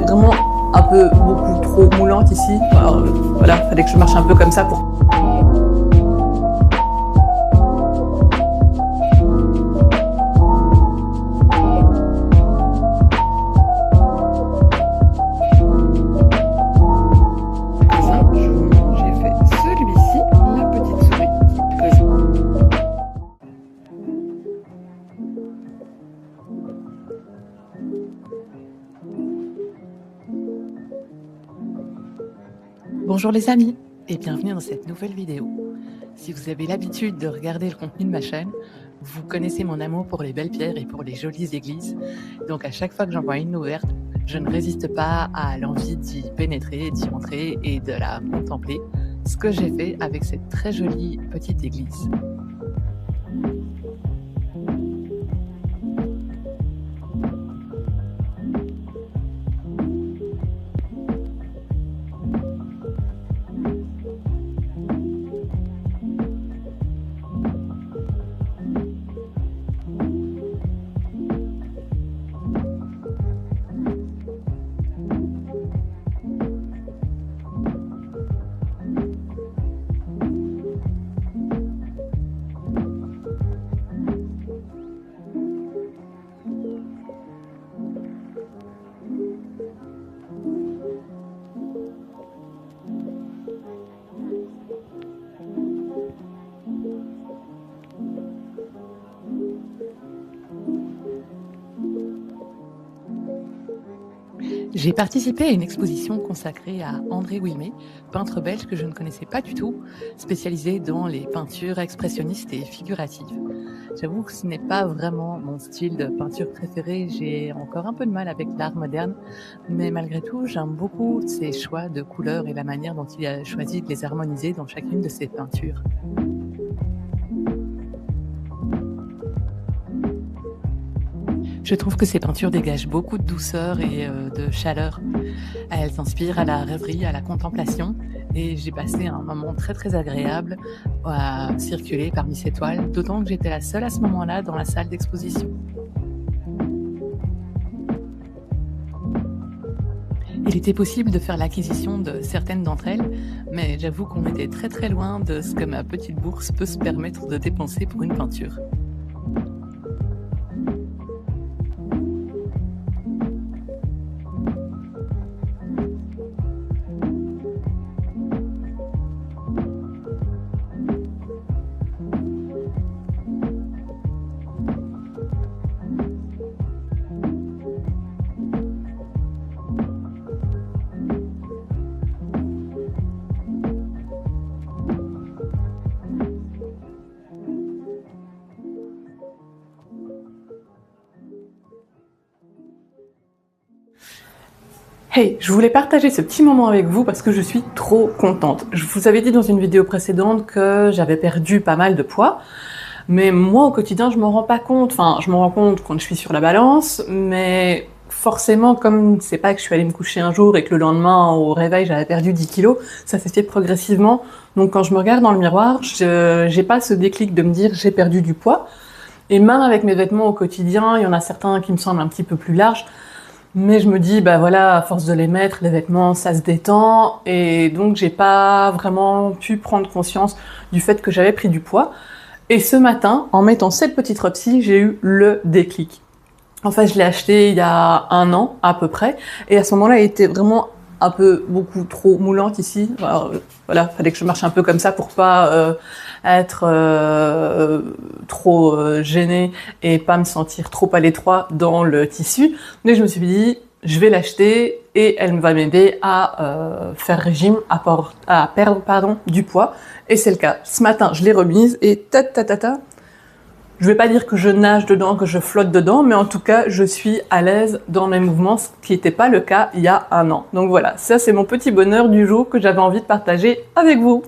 vraiment un peu beaucoup trop moulante ici. Alors, voilà, fallait que je marche un peu comme ça pour... J'ai fait celui-ci, la petite souris qui pèse. Bonjour les amis et bienvenue dans cette nouvelle vidéo. Si vous avez l'habitude de regarder le contenu de ma chaîne, vous connaissez mon amour pour les belles pierres et pour les jolies églises. Donc à chaque fois que j'en vois une ouverte, je ne résiste pas à l'envie d'y pénétrer, d'y entrer et de la contempler. Ce que j'ai fait avec cette très jolie petite église. J'ai participé à une exposition consacrée à André Wilmé, peintre belge que je ne connaissais pas du tout, spécialisé dans les peintures expressionnistes et figuratives. J'avoue que ce n'est pas vraiment mon style de peinture préféré, j'ai encore un peu de mal avec l'art moderne, mais malgré tout, j'aime beaucoup ses choix de couleurs et la manière dont il a choisi de les harmoniser dans chacune de ses peintures. Je trouve que ces peintures dégagent beaucoup de douceur et de chaleur. Elles inspirent à la rêverie, à la contemplation, et j'ai passé un moment très très agréable à circuler parmi ces toiles, d'autant que j'étais la seule à ce moment-là dans la salle d'exposition. Il était possible de faire l'acquisition de certaines d'entre elles, mais j'avoue qu'on était très très loin de ce que ma petite bourse peut se permettre de dépenser pour une peinture. Hey, je voulais partager ce petit moment avec vous parce que je suis trop contente. Je vous avais dit dans une vidéo précédente que j'avais perdu pas mal de poids, mais moi au quotidien je m'en rends pas compte. Enfin, je m'en rends compte quand je suis sur la balance, mais forcément comme c'est pas que je suis allée me coucher un jour et que le lendemain au réveil j'avais perdu 10 kilos, ça s'est fait progressivement. Donc quand je me regarde dans le miroir, j'ai pas ce déclic de me dire j'ai perdu du poids. Et même avec mes vêtements au quotidien, il y en a certains qui me semblent un petit peu plus larges. Mais je me dis, bah voilà, à force de les mettre, les vêtements, ça se détend. Et donc, j'ai pas vraiment pu prendre conscience du fait que j'avais pris du poids. Et ce matin, en mettant cette petite robe-ci, j'ai eu le déclic. En fait, je l'ai acheté il y a 1 an, à peu près. Et à ce moment-là, elle était vraiment un peu beaucoup trop moulante ici. Alors, voilà, fallait que je marche un peu comme ça pour pas être trop gênée et pas me sentir trop à l'étroit dans le tissu. Mais je me suis dit, je vais l'acheter et elle va m'aider à faire régime, à perdre du poids. Et c'est le cas. Ce matin, je l'ai remise et je vais pas dire que je nage dedans, que je flotte dedans, mais en tout cas, je suis à l'aise dans mes mouvements, ce qui n'était pas le cas il y a 1 an. Donc voilà, ça c'est mon petit bonheur du jour que j'avais envie de partager avec vous.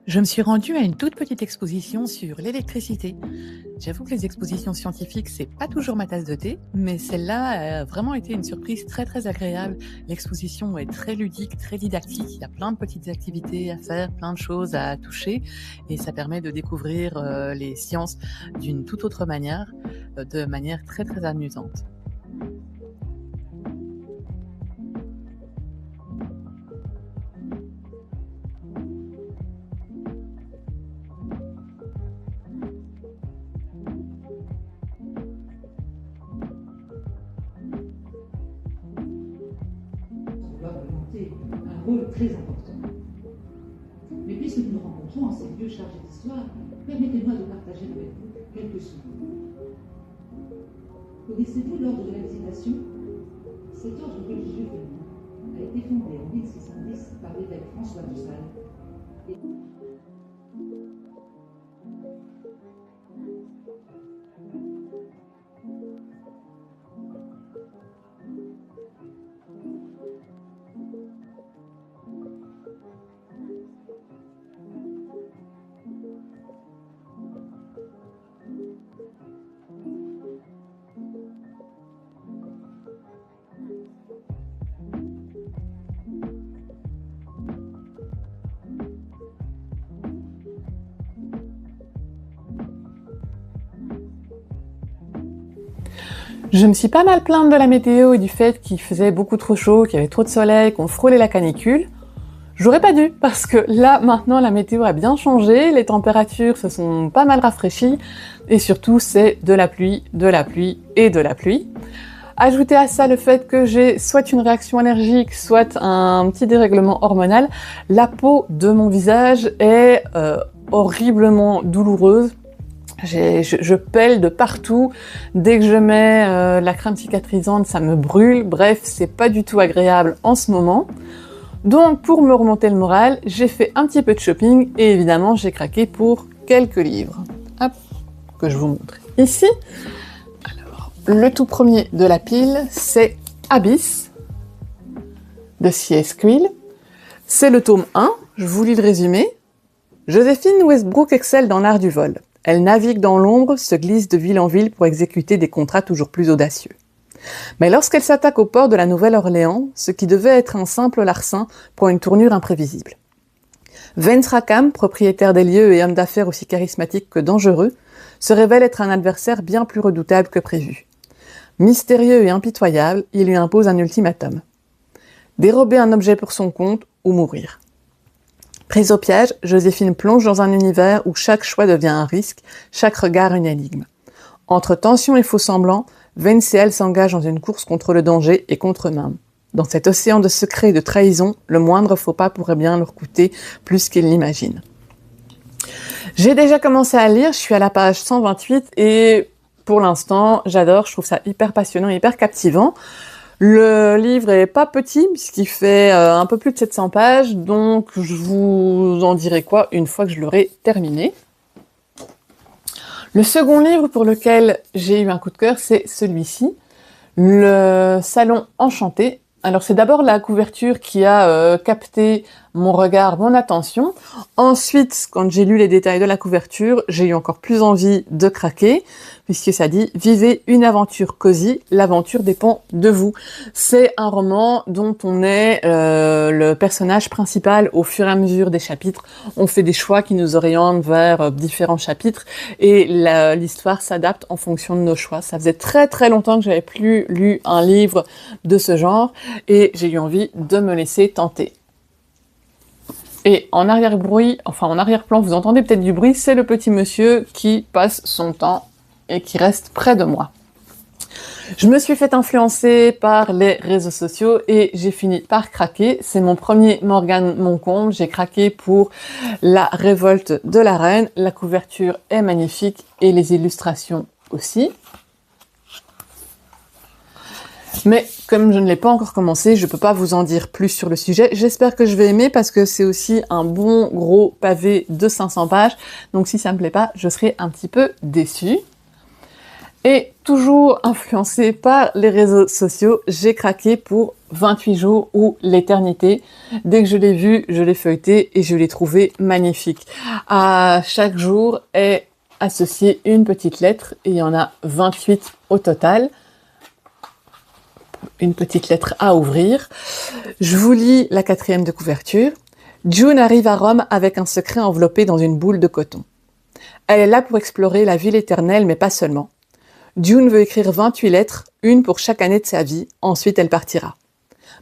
Je me suis rendue à une toute petite exposition sur l'électricité. J'avoue que les expositions scientifiques, c'est pas toujours ma tasse de thé, mais celle-là a vraiment été une surprise très agréable. L'exposition est très ludique, très didactique. Il y a plein de petites activités à faire, plein de choses à toucher, et ça permet de découvrir les sciences d'une toute autre manière, de manière très amusante. Doit représenter un rôle très important. Mais puisque nous nous rencontrons en ces lieux chargés d'histoire, permettez-moi de partager avec vous quelques souvenirs. Connaissez-vous l'ordre de la Visitation? Cet ordre religieux féminin a été fondé en 1610 par l'évêque François de Sales. Je me suis pas mal plainte de la météo et du fait qu'il faisait beaucoup trop chaud, qu'il y avait trop de soleil, qu'on frôlait la canicule. J'aurais pas dû, parce que là, maintenant, la météo a bien changé, les températures se sont pas mal rafraîchies, et surtout, c'est de la pluie et de la pluie. Ajoutez à ça le fait que j'ai soit une réaction allergique, soit un petit dérèglement hormonal, la peau de mon visage est horriblement douloureuse. Je pèle de partout. Dès que je mets la crème cicatrisante, ça me brûle. Bref, c'est pas du tout agréable en ce moment. Donc, pour me remonter le moral, j'ai fait un petit peu de shopping et évidemment, j'ai craqué pour quelques livres. Hop, que je vous montre ici. Alors, le tout premier de la pile, c'est Abyss de C.S. Quill. C'est le tome 1. Je vous lis le résumé. Joséphine Westbrook excelle dans l'art du vol. Elle navigue dans l'ombre, se glisse de ville en ville pour exécuter des contrats toujours plus audacieux. Mais lorsqu'elle s'attaque au port de la Nouvelle-Orléans, ce qui devait être un simple larcin prend une tournure imprévisible. Vance Rackham, propriétaire des lieux et homme d'affaires aussi charismatique que dangereux, se révèle être un adversaire bien plus redoutable que prévu. Mystérieux et impitoyable, il lui impose un ultimatum. Dérober un objet pour son compte ou mourir. Prise au piège, Joséphine plonge dans un univers où chaque choix devient un risque, chaque regard une énigme. Entre tension et faux-semblants, Vance et elle s'engagent dans une course contre le danger et contre eux-mêmes. Dans cet océan de secrets et de trahison, le moindre faux pas pourrait bien leur coûter plus qu'ils l'imaginent. J'ai déjà commencé à lire, je suis à la page 128 et pour l'instant, j'adore, je trouve ça hyper passionnant, hyper captivant. Le livre est pas petit, puisqu'il fait un peu plus de 700 pages, donc je vous en dirai quoi une fois que je l'aurai terminé. Le second livre pour lequel j'ai eu un coup de cœur, c'est celui-ci, Le Salon Enchanté. Alors c'est d'abord la couverture qui a capté mon regard, mon attention. Ensuite, quand j'ai lu les détails de la couverture, j'ai eu encore plus envie de craquer, puisque ça dit « Vivez une aventure cosy, l'aventure dépend de vous ». C'est un roman dont on est le personnage principal au fur et à mesure des chapitres. On fait des choix qui nous orientent vers différents chapitres et l'histoire s'adapte en fonction de nos choix. Ça faisait très longtemps que j'avais plus lu un livre de ce genre et j'ai eu envie de me laisser tenter. Et en arrière-plan, vous entendez peut-être du bruit, c'est le petit monsieur qui passe son temps et qui reste près de moi. Je me suis fait influencer par les réseaux sociaux et j'ai fini par craquer. C'est mon premier Morgane Moncombe. J'ai craqué pour La Révolte de la Reine. La couverture est magnifique et les illustrations aussi. Mais comme je ne l'ai pas encore commencé, je ne peux pas vous en dire plus sur le sujet. J'espère que je vais aimer parce que c'est aussi un bon gros pavé de 500 pages. Donc si ça me plaît pas, je serai un petit peu déçue. Et toujours influencée par les réseaux sociaux, j'ai craqué pour 28 jours ou l'éternité. Dès que je l'ai vu, je l'ai feuilleté et je l'ai trouvé magnifique. À chaque jour est associée une petite lettre et il y en a 28 au total. Une petite lettre à ouvrir. Je vous lis la 4e de couverture. June arrive à Rome avec un secret enveloppé dans une boule de coton. Elle est là pour explorer la ville éternelle, mais pas seulement. June veut écrire 28 lettres, une pour chaque année de sa vie, ensuite elle partira.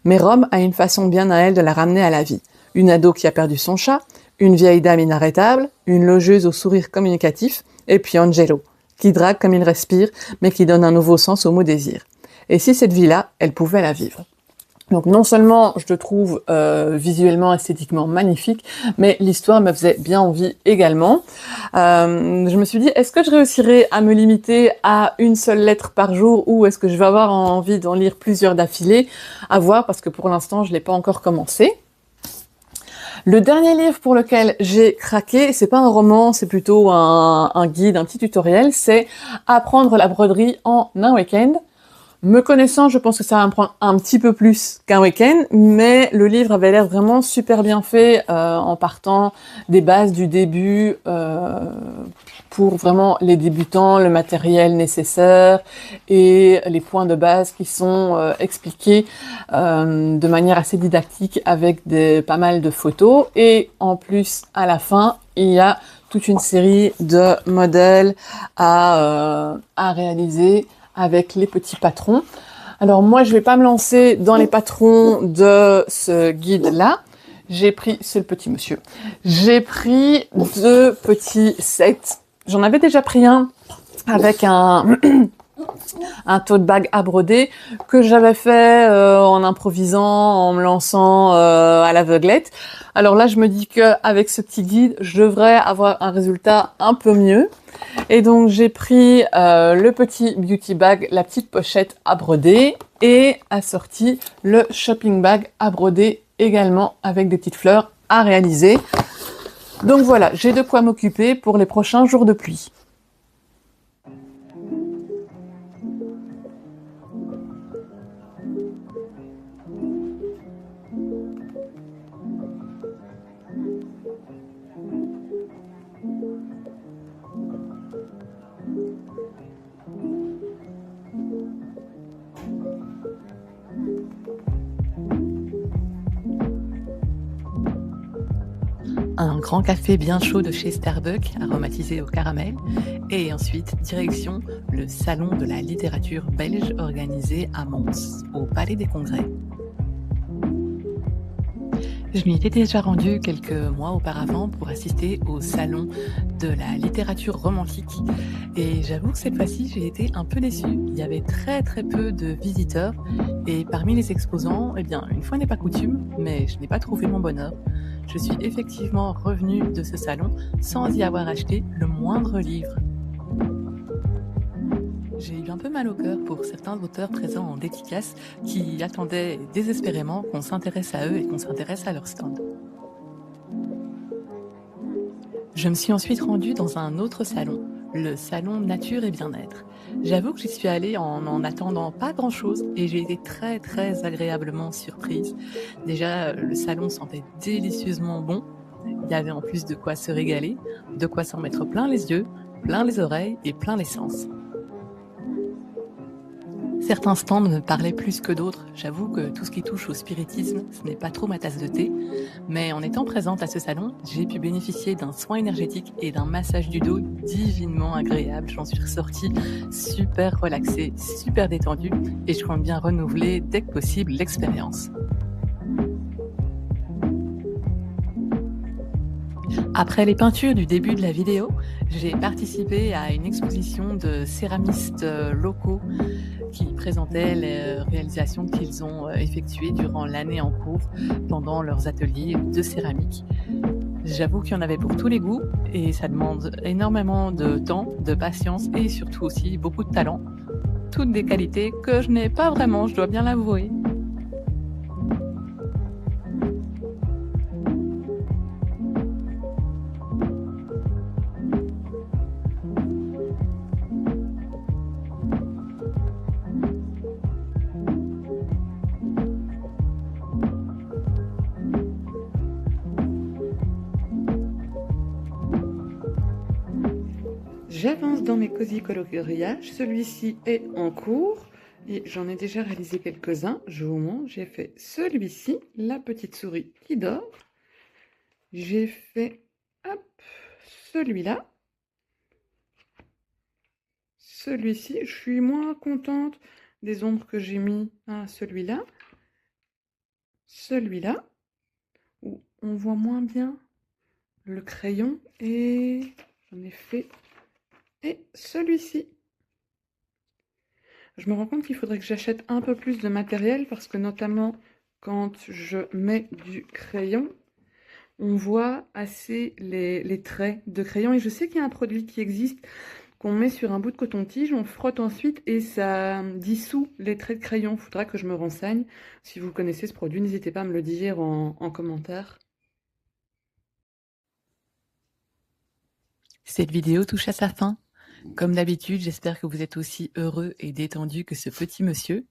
Mais Rome a une façon bien à elle de la ramener à la vie. Une ado qui a perdu son chat, une vieille dame inarrêtable, une logeuse au sourire communicatif, et puis Angelo, qui drague comme il respire, mais qui donne un nouveau sens au mot désir. Et si cette vie-là, elle pouvait la vivre. Donc non seulement je le trouve visuellement, esthétiquement magnifique, mais l'histoire me faisait bien envie également. Je me suis dit, est-ce que je réussirai à me limiter à une seule lettre par jour ou est-ce que je vais avoir envie d'en lire plusieurs d'affilée? À voir, parce que pour l'instant, je l'ai pas encore commencé. Le dernier livre pour lequel j'ai craqué, c'est pas un roman, c'est plutôt un guide, un petit tutoriel, c'est Apprendre la broderie en un week-end. Me connaissant, je pense que ça va me prendre un petit peu plus qu'un week-end, mais le livre avait l'air vraiment super bien fait en partant des bases du début pour vraiment les débutants, le matériel nécessaire et les points de base qui sont expliqués de manière assez didactique avec pas mal de photos. Et en plus, à la fin, il y a toute une série de modèles à réaliser avec les petits patrons. Alors moi, je vais pas me lancer dans les patrons de ce guide-là. J'ai pris, c'est le petit monsieur. J'ai pris 2 petits sets. J'en avais déjà pris un avec un tote bag à broder que j'avais fait en improvisant, en me lançant à l'aveuglette. Alors là, je me dis que avec ce petit guide, je devrais avoir un résultat un peu mieux. Et donc j'ai pris le petit beauty bag, la petite pochette à broder et assorti le shopping bag à broder également avec des petites fleurs à réaliser. Donc voilà, j'ai de quoi m'occuper pour les prochains jours de pluie. Un grand café bien chaud de chez Starbucks, aromatisé au caramel. Et ensuite, direction le salon de la littérature belge organisé à Mons, au Palais des Congrès. Je m'y étais déjà rendue quelques mois auparavant pour assister au salon de la littérature romantique. Et j'avoue que cette fois-ci, j'ai été un peu déçue. Il y avait très peu de visiteurs. Et parmi les exposants, eh bien, une fois n'est pas coutume, mais je n'ai pas trouvé mon bonheur. Je suis effectivement revenue de ce salon sans y avoir acheté le moindre livre. J'ai eu un peu mal au cœur pour certains auteurs présents en dédicace qui attendaient désespérément qu'on s'intéresse à eux et qu'on s'intéresse à leur stand. Je me suis ensuite rendue dans un autre salon, le salon Nature et Bien-être. J'avoue que j'y suis allée en attendant pas grand-chose et j'ai été très agréablement surprise. Déjà, le salon sentait délicieusement bon. Il y avait en plus de quoi se régaler, de quoi s'en mettre plein les yeux, plein les oreilles et plein les sens. Certains stands me parlaient plus que d'autres. J'avoue que tout ce qui touche au spiritisme, ce n'est pas trop ma tasse de thé. Mais en étant présente à ce salon, j'ai pu bénéficier d'un soin énergétique et d'un massage du dos divinement agréable. J'en suis ressortie super relaxée, super détendue et je compte bien renouveler dès que possible l'expérience. Après les peintures du début de la vidéo, j'ai participé à une exposition de céramistes locaux qui présentaient les réalisations qu'ils ont effectuées durant l'année en cours pendant leurs ateliers de céramique. J'avoue qu'il y en avait pour tous les goûts et ça demande énormément de temps, de patience et surtout aussi beaucoup de talent. Toutes des qualités que je n'ai pas vraiment, je dois bien l'avouer. J'avance dans mes cosy coloriages. Celui-ci est en cours et j'en ai déjà réalisé quelques-uns. Je vous montre, j'ai fait celui-ci, la petite souris qui dort. J'ai fait, hop, celui-là. Celui-ci, je suis moins contente des ombres que j'ai mis à celui-là. Celui-là, où on voit moins bien le crayon, et j'en ai fait, et celui-ci. Je me rends compte qu'il faudrait que j'achète un peu plus de matériel parce que notamment quand je mets du crayon, on voit assez les traits de crayon. Et je sais qu'il y a un produit qui existe qu'on met sur un bout de coton-tige, on frotte ensuite et ça dissout les traits de crayon. Il faudra que je me renseigne. Si vous connaissez ce produit, n'hésitez pas à me le dire en commentaire. Cette vidéo touche à sa fin. Comme d'habitude, j'espère que vous êtes aussi heureux et détendu que ce petit monsieur.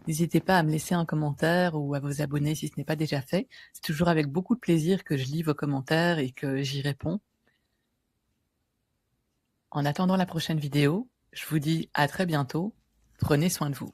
N'hésitez pas à me laisser un commentaire ou à vous abonner si ce n'est pas déjà fait. C'est toujours avec beaucoup de plaisir que je lis vos commentaires et que j'y réponds. En attendant la prochaine vidéo, je vous dis à très bientôt. Prenez soin de vous.